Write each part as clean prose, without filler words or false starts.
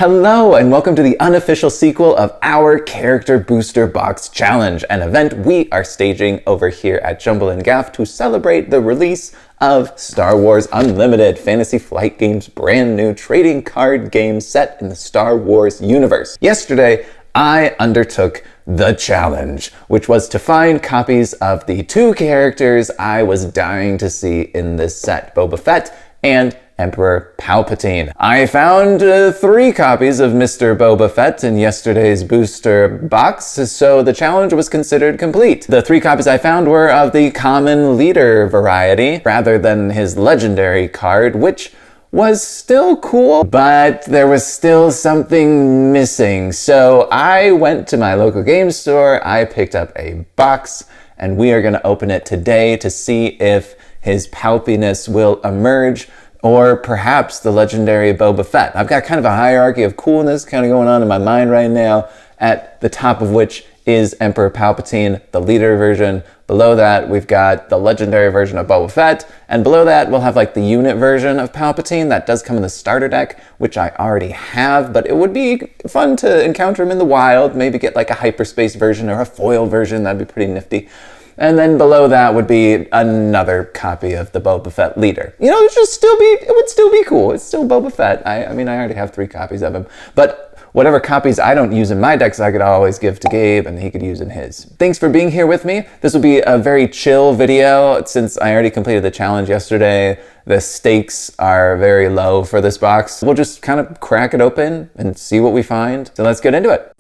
Hello and welcome to the unofficial sequel of our Character Booster Box Challenge, an event we are staging over here at Jumble and Gaff to celebrate the release of Star Wars Unlimited, Fantasy Flight Games' brand new trading card game set in the Star Wars universe. Yesterday, I undertook the challenge, which was to find copies of the two characters I was dying to see in this set, Boba Fett and Emperor Palpatine. I found 3 copies of Mr. Boba Fett in yesterday's booster box, so the challenge was considered complete. The 3 copies I found were of the common leader variety, rather than his legendary card, which was still cool, but there was still something missing. So I went to my local game store, I picked up a box, and we are gonna open it today to see if his Palpiness will emerge, or perhaps the legendary Boba Fett. I've got kind of a hierarchy of coolness kind of going on in my mind right now, at the top of which is Emperor Palpatine, the leader version. Below that, we've got the legendary version of Boba Fett, and below that, we'll have like the unit version of Palpatine that does come in the starter deck, which I already have, but it would be fun to encounter him in the wild, maybe get like a hyperspace version or a foil version, that'd be pretty nifty. And then below that would be another copy of the Boba Fett leader. You know, it would still be cool. It's still Boba Fett. I mean, I already have 3 copies of him. But whatever copies I don't use in my decks, I could always give to Gabe and he could use in his. Thanks for being here with me. This will be a very chill video since I already completed the challenge yesterday. The stakes are very low for this box. We'll just kind of crack it open and see what we find. So let's get into it.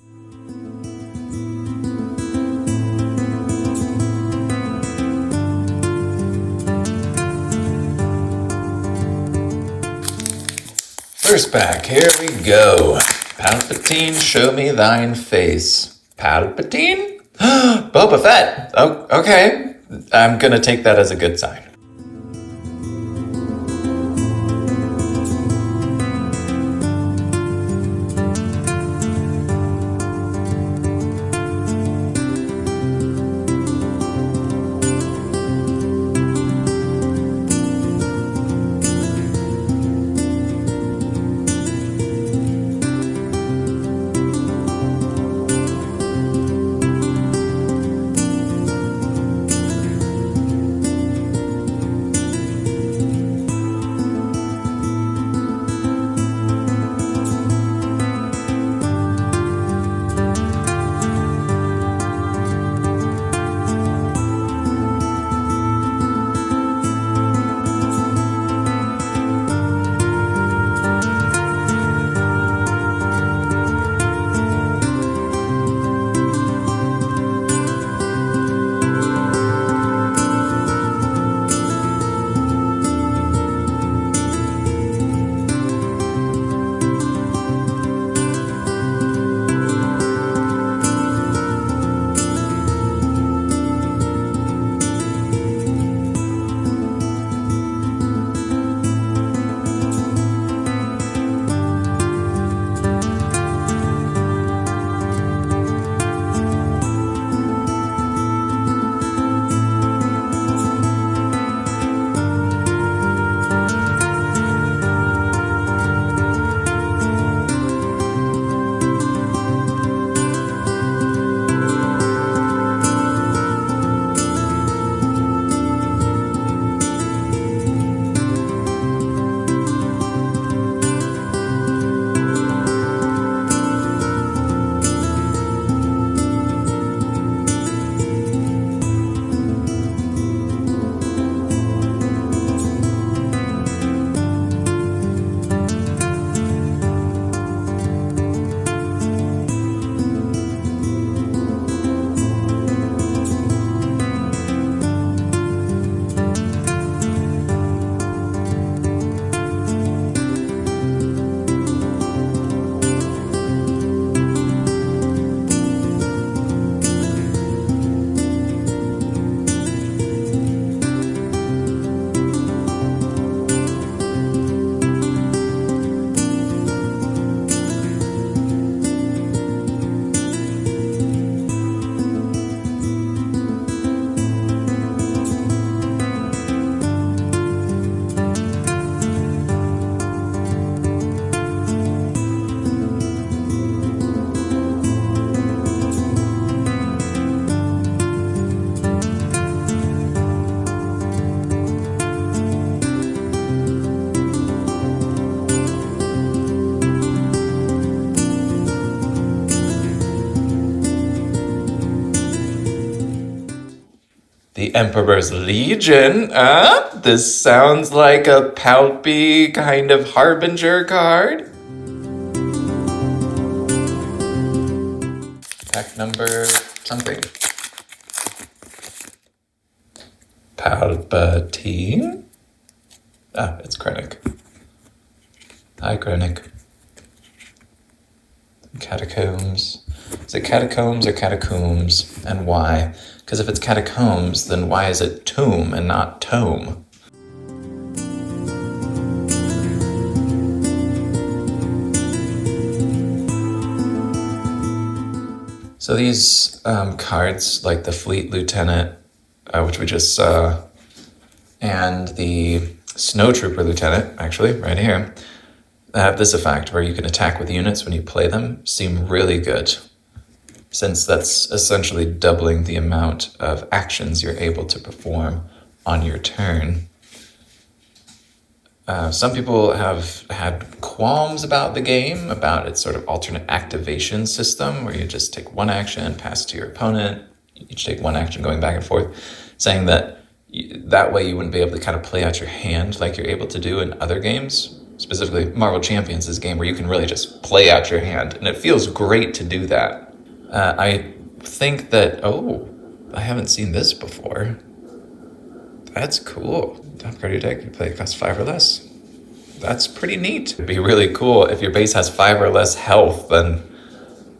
First pack, here we go. Palpatine, show me thine face. Palpatine? Boba Fett. Oh, okay. I'm gonna take that as a good sign. The Emperor's Legion. This sounds like a Palpy kind of harbinger card. Pack number something. Palpatine? It's Krennic. Hi, Krennic. Catacombs. Is it catacombs or catacombs? And why? Because if it's catacombs, then why is it tomb and not tome? So these cards, like the Fleet Lieutenant, which we just saw, and the Snowtrooper Lieutenant, actually, right here, have this effect where you can attack with units when you play them, seem really good, since that's essentially doubling the amount of actions you're able to perform on your turn. Some people have had qualms about the game, about its sort of alternate activation system, where you just take one action, pass it to your opponent, you each take one action going back and forth, saying that that way you wouldn't be able to kind of play out your hand like you're able to do in other games. Specifically, Marvel Champions is a game where you can really just play out your hand, and it feels great to do that. I think that, I haven't seen this before. That's cool. Upgrade your deck, you play it costs 5 or less. That's pretty neat. It'd be really cool if your base has 5 or less health, then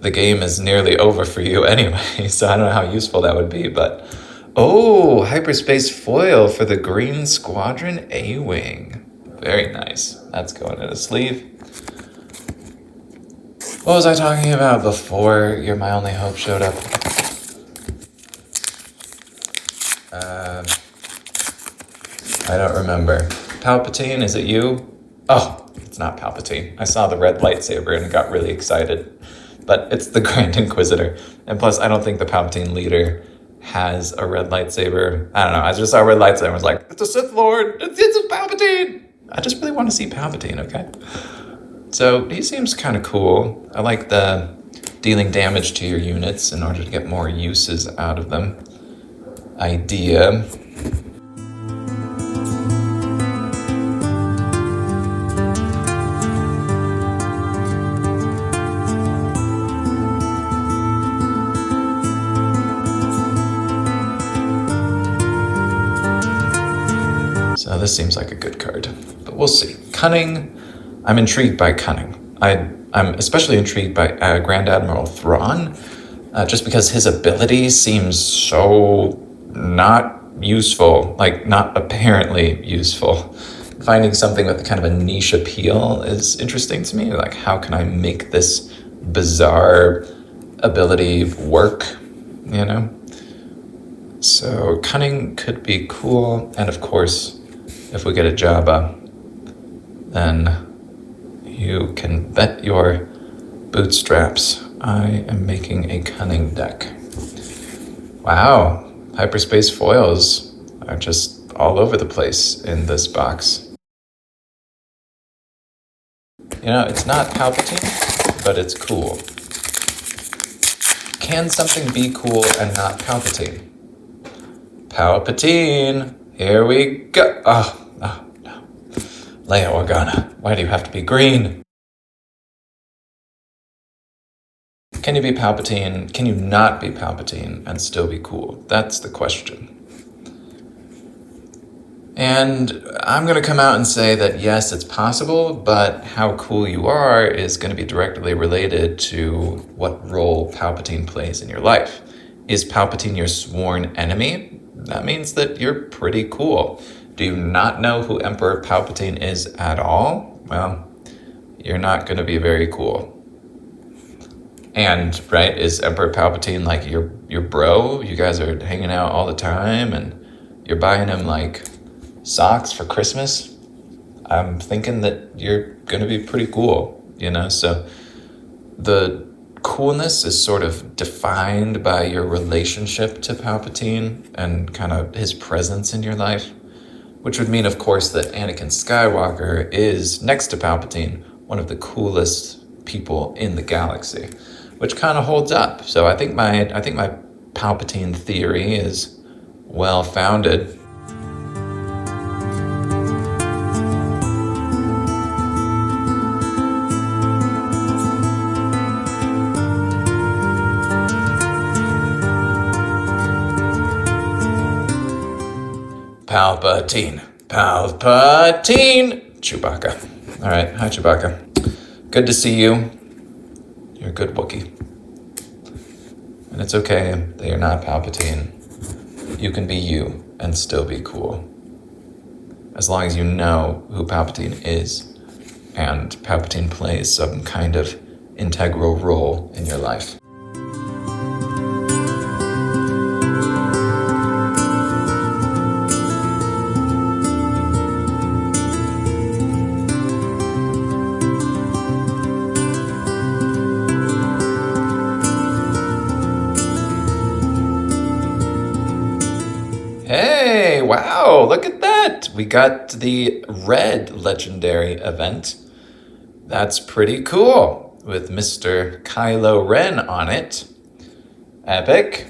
the game is nearly over for you anyway. So I don't know how useful that would be, but hyperspace foil for the Green Squadron A-Wing. Very nice. That's going in a sleeve. What was I talking about before You're My Only Hope showed up? I don't remember. Palpatine, is it you? Oh, it's not Palpatine. I saw the red lightsaber and got really excited. But it's the Grand Inquisitor. And plus, I don't think the Palpatine leader has a red lightsaber. I don't know. I just saw a red lightsaber and was like, it's a Sith Lord. It's a Palpatine. I just really want to see Palpatine, okay? So he seems kind of cool. I like the dealing damage to your units in order to get more uses out of them idea. So this seems like a good card, but we'll see. Cunning, I'm intrigued by Cunning. I'm especially intrigued by Grand Admiral Thrawn, just because his ability seems so not useful, like not apparently useful. Finding something with kind of a niche appeal is interesting to me. Like, how can I make this bizarre ability work, you know? So Cunning could be cool, and of course, if we get a Jabba, then you can bet your bootstraps I am making a Cunning deck. Wow, hyperspace foils are just all over the place in this box. You know, it's not Palpatine, but it's cool. Can something be cool and not Palpatine? Palpatine, here we go. Oh, no. Leia Organa, why do you have to be green? Can you be Palpatine? Can you not be Palpatine and still be cool? That's the question. And I'm going to come out and say that yes, it's possible, but how cool you are is going to be directly related to what role Palpatine plays in your life. Is Palpatine your sworn enemy? That means that you're pretty cool. Do you not know who Emperor Palpatine is at all? Well, you're not going to be very cool. And, right, is Emperor Palpatine like your bro? You guys are hanging out all the time and you're buying him like socks for Christmas? I'm thinking that you're going to be pretty cool, you know? So the coolness is sort of defined by your relationship to Palpatine and kind of his presence in your life, which would mean, of course, that Anakin Skywalker is, next to Palpatine, one of the coolest people in the galaxy, which kind of holds up. So I think my Palpatine theory is well-founded. Palpatine. Palpatine! Chewbacca. Alright, hi Chewbacca. Good to see you. You're a good Wookiee. And it's okay that you're not Palpatine. You can be you and still be cool. As long as you know who Palpatine is and Palpatine plays some kind of integral role in your life. Hey, wow, look at that. We got the red legendary event. That's pretty cool with Mr. Kylo Ren on it. Epic.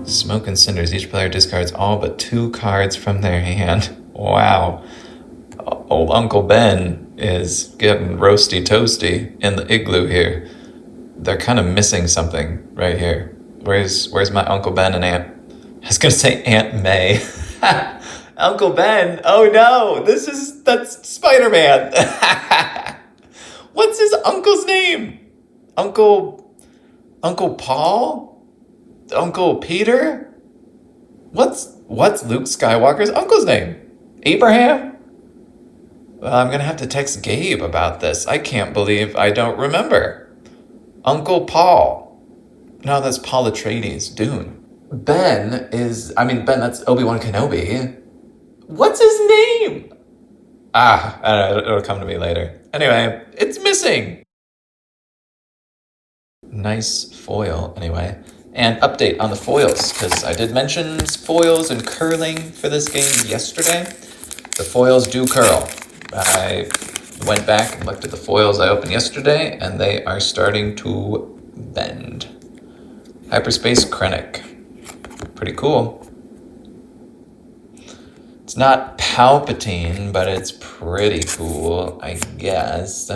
Smoke and cinders. Each player discards all but 2 cards from their hand. Wow. Old Uncle Ben is getting roasty toasty in the igloo here. They're kind of missing something right here. Where's my Uncle Ben and Aunt? I was gonna say Aunt May. Uncle Ben. Oh no, that's Spider-Man. What's his uncle's name? Uncle Paul? Uncle Peter? What's Luke Skywalker's uncle's name? Abraham? Well, I'm gonna have to text Gabe about this. I can't believe I don't remember. Uncle Paul. No, that's Paul Atreides, Dune. Ben, that's Obi-Wan Kenobi. What's his name? I don't know, it'll come to me later. Anyway, it's missing. Nice foil, anyway. And update on the foils, because I did mention foils and curling for this game yesterday. The foils do curl. I went back and looked at the foils I opened yesterday, and they are starting to bend. Hyperspace Krennic. Pretty cool. It's not Palpatine, but it's pretty cool, I guess.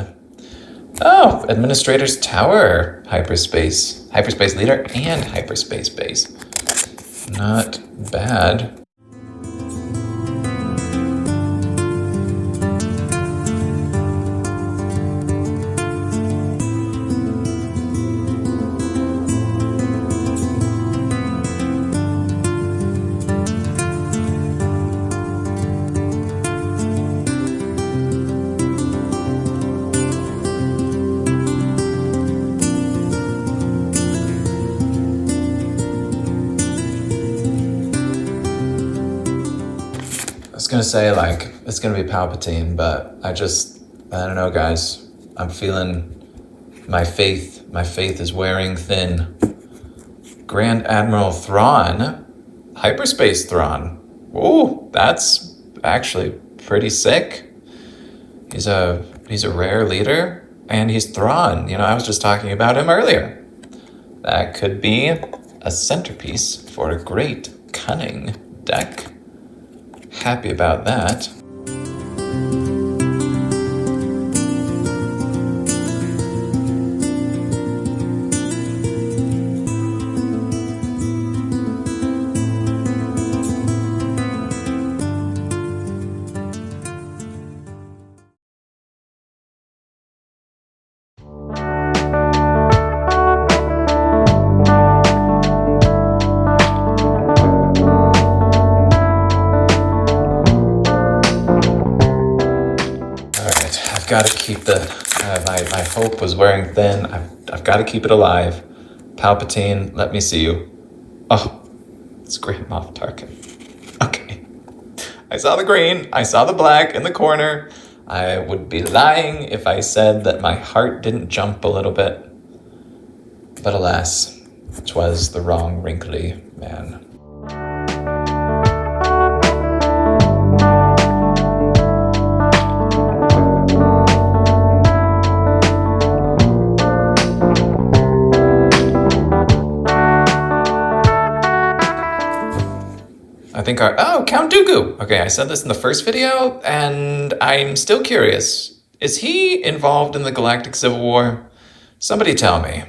Oh, Administrator's Tower, Hyperspace Leader, and Hyperspace Base. Not bad. Gonna say it's gonna be Palpatine, but I don't know, guys. I'm feeling my faith is wearing thin. Grand Admiral Thrawn, Hyperspace Thrawn. Ooh, that's actually pretty sick. He's a rare leader, and he's Thrawn. I was just talking about him earlier. That could be a centerpiece for a great cunning deck. Happy about that. got to keep my hope was wearing thin. I've got to keep it alive. Palpatine, let me see you. Oh, it's Grand Moff Tarkin. Okay. I saw the green, I saw the black in the corner. I would be lying if I said that my heart didn't jump a little bit. But alas, 'twas the wrong wrinkly man. I think Count Dooku. Okay, I said this in the first video, and I'm still curious. Is he involved in the Galactic Civil War? Somebody tell me.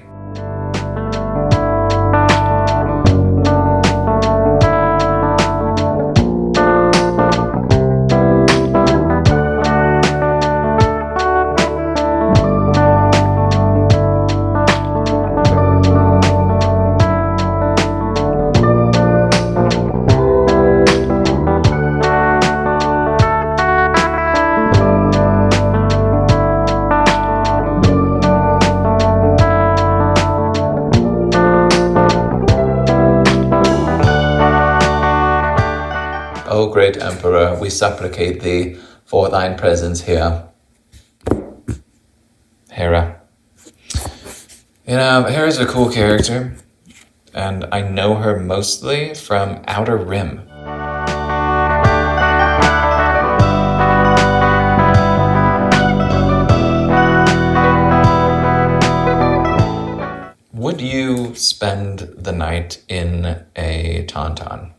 O great Emperor, we supplicate thee for thine presence here. Hera. You know, Hera's a cool character, and I know her mostly from Outer Rim. Would you spend the night in a Tauntaun?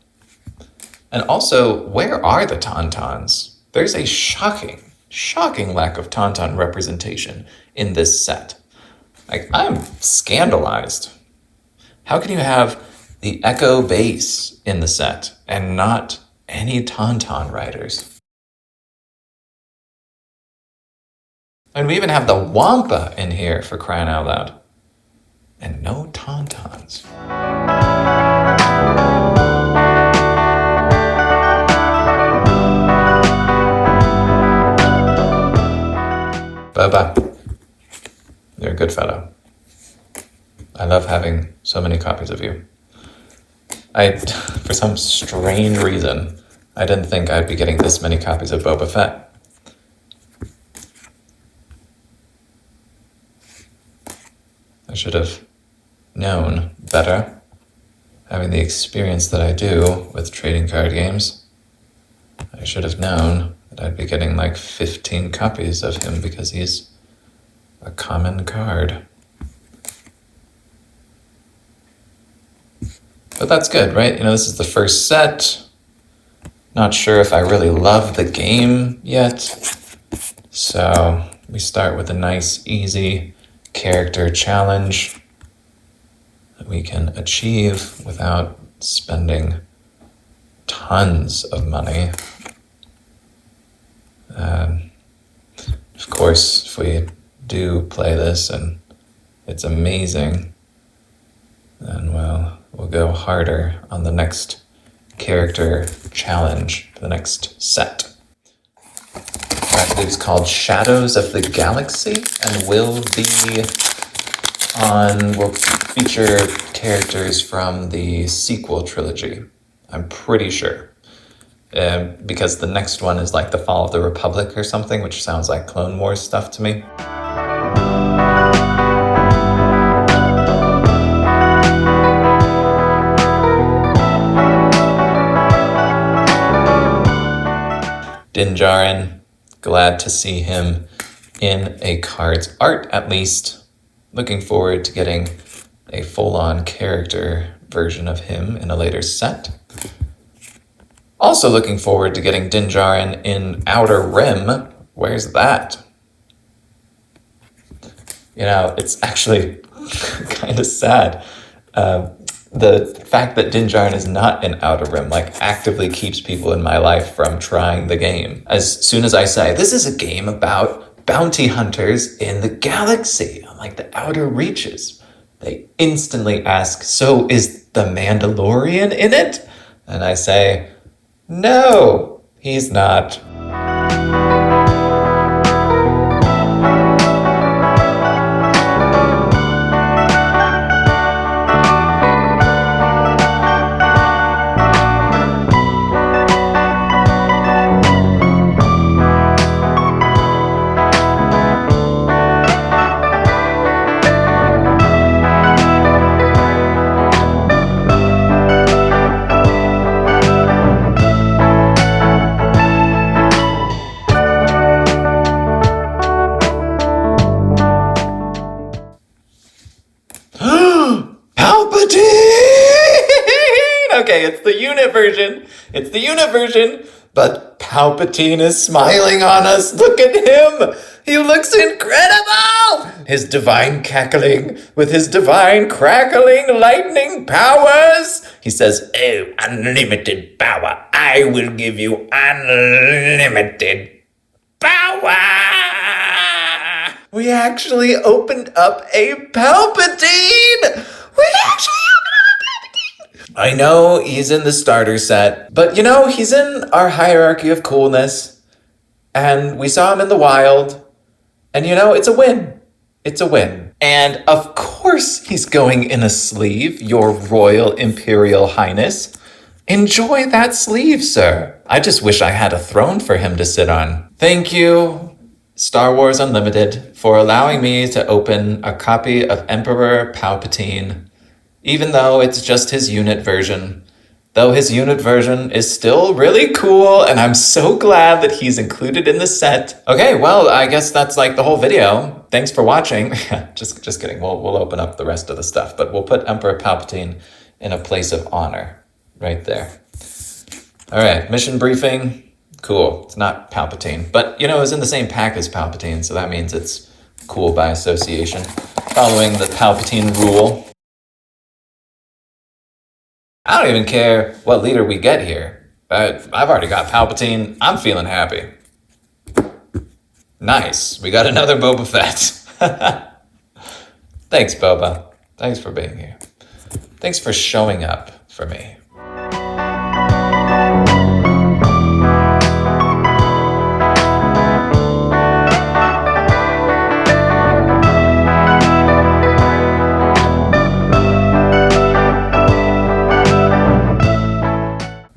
And also, where are the Tauntauns? There's a shocking lack of Tauntaun representation in this set. Like, I'm scandalized. How can you have the Echo base in the set and not any Tauntaun riders? And we even have the Wampa in here, for crying out loud. And no Tauntauns. Boba, you're a good fellow. I love having so many copies of you. For some strange reason, I didn't think I'd be getting this many copies of Boba Fett. I should have known better, having the experience that I do with trading card games. I should have known that I'd be getting like 15 copies of him because he's a common card. But that's good, right? You know, this is the first set. Not sure if I really love the game yet. So we start with a nice, easy character challenge that we can achieve without spending tons of money. Of course, if we do play this and it's amazing, then we'll go harder on the next character challenge for the next set. I believe it's called Shadows of the Galaxy, and will feature characters from the sequel trilogy. I'm pretty sure. Because the next one is like the Fall of the Republic or something, which sounds like Clone Wars stuff to me. Din Djarin, glad to see him in a card's art at least. Looking forward to getting a full-on character version of him in a later set. Also looking forward to getting Din Djarin in Outer Rim. Where's that? You know, it's actually kind of sad. The fact that Din Djarin is not in Outer Rim, like, actively keeps people in my life from trying the game. As soon as I say, this is a game about bounty hunters in the galaxy, on like the outer reaches, they instantly ask, so is the Mandalorian in it? And I say, no, he's not. Okay, it's the unit version. It's the unit version. But Palpatine is smiling on us. Look at him. He looks incredible. His divine cackling with his divine crackling lightning powers. He says, "Oh, unlimited power. I will give you unlimited power." We actually opened up a Palpatine. I know he's in the starter set, but you know, he's in our hierarchy of coolness, and we saw him in the wild, and you know, it's a win. It's a win. And of course he's going in a sleeve, Your Royal Imperial Highness. Enjoy that sleeve, sir. I just wish I had a throne for him to sit on. Thank you, Star Wars Unlimited, for allowing me to open a copy of Emperor Palpatine, even though it's just his unit version. Though his unit version is still really cool, and I'm so glad that he's included in the set. Okay, well, I guess that's like the whole video. Thanks for watching. just kidding. We'll open up the rest of the stuff, but we'll put Emperor Palpatine in a place of honor right there. All right, mission briefing. Cool. It's not Palpatine, but you know, it's in the same pack as Palpatine, so that means it's cool by association. Following the Palpatine rule. I don't even care what leader we get here. I've already got Palpatine. I'm feeling happy. Nice. We got another Boba Fett. Thanks, Boba. Thanks for being here. Thanks for showing up for me.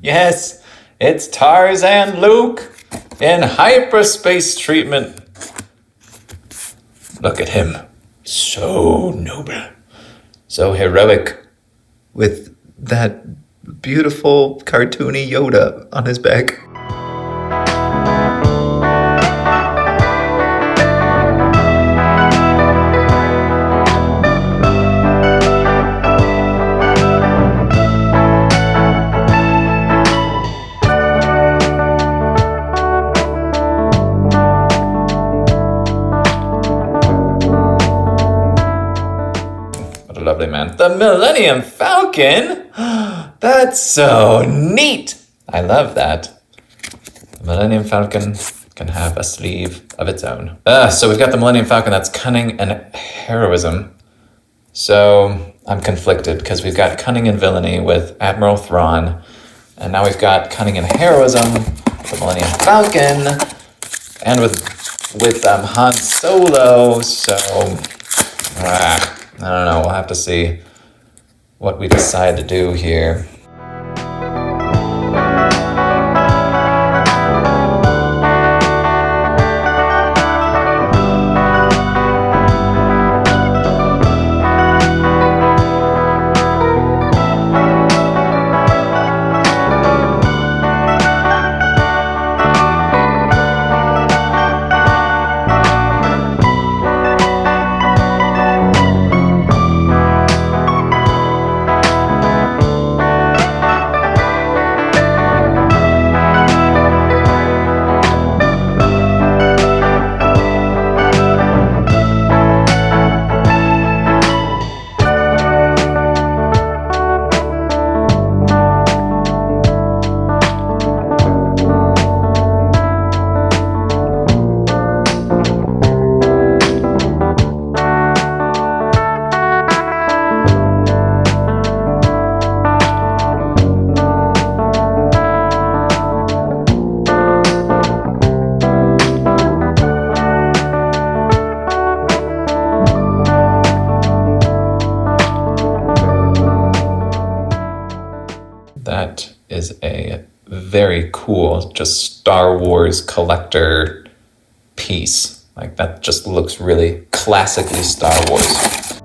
Yes, it's Tarzan Luke in hyperspace treatment. Look at him. So noble. So heroic. With that beautiful cartoony Yoda on his back. Lovely, man. The Millennium Falcon? That's so neat. I love that. The Millennium Falcon can have a sleeve of its own. So we've got the Millennium Falcon that's cunning and heroism. So I'm conflicted because we've got cunning and villainy with Admiral Thrawn. And now we've got cunning and heroism with the Millennium Falcon. And with Han Solo. So... I don't know, we'll have to see what we decide to do here. That is a very cool, just Star Wars collector piece. Like, that just looks really classically Star Wars.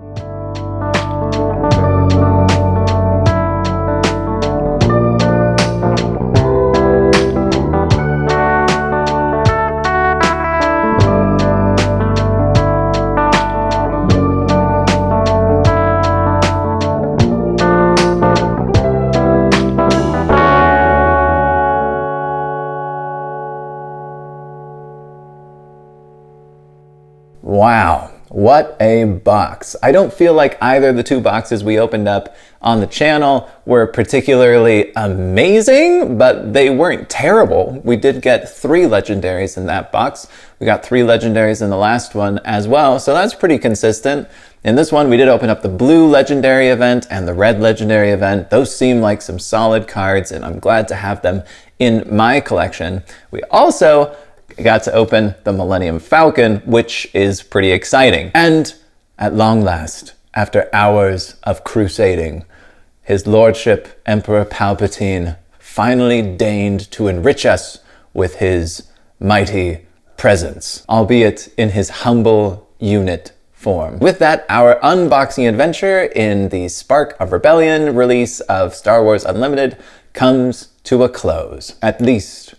What a box. I don't feel like either of the two boxes we opened up on the channel were particularly amazing, but they weren't terrible. We did get 3 legendaries in that box. We got 3 legendaries in the last one as well, so that's pretty consistent. In this one, we did open up the blue legendary event and the red legendary event. Those seem like some solid cards, and I'm glad to have them in my collection. We also got to open the Millennium Falcon, which is pretty exciting. And at long last, after hours of crusading, His Lordship Emperor Palpatine finally deigned to enrich us with his mighty presence, albeit in his humble unit form. With that, our unboxing adventure in the Spark of Rebellion release of Star Wars Unlimited comes to a close, at least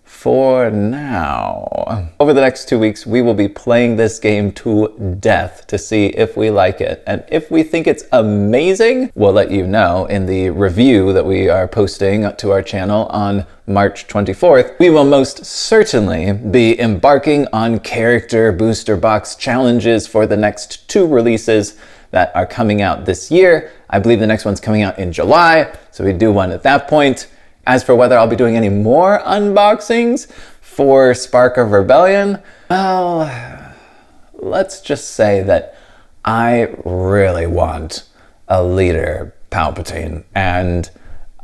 for now. Over the next 2 weeks, we will be playing this game to death to see if we like it. And if we think it's amazing, we'll let you know in the review that we are posting to our channel on March 24th. We will most certainly be embarking on character booster box challenges for the next 2 releases that are coming out this year. I believe the next one's coming out in July, so we do one at that point. As for whether I'll be doing any more unboxings for Spark of Rebellion, well, let's just say that I really want a leader Palpatine, and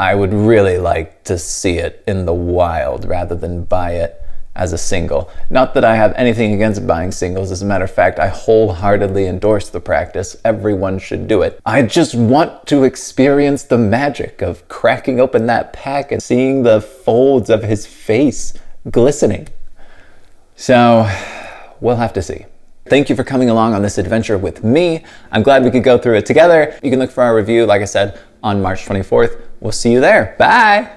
I would really like to see it in the wild rather than buy it as a single. Not that I have anything against buying singles. As a matter of fact, I wholeheartedly endorse the practice. Everyone should do it. I just want to experience the magic of cracking open that pack and seeing the folds of his face glistening. So, we'll have to see. Thank you for coming along on this adventure with me. I'm glad we could go through it together. You can look for our review, like I said, on March 24th. We'll see you there. Bye!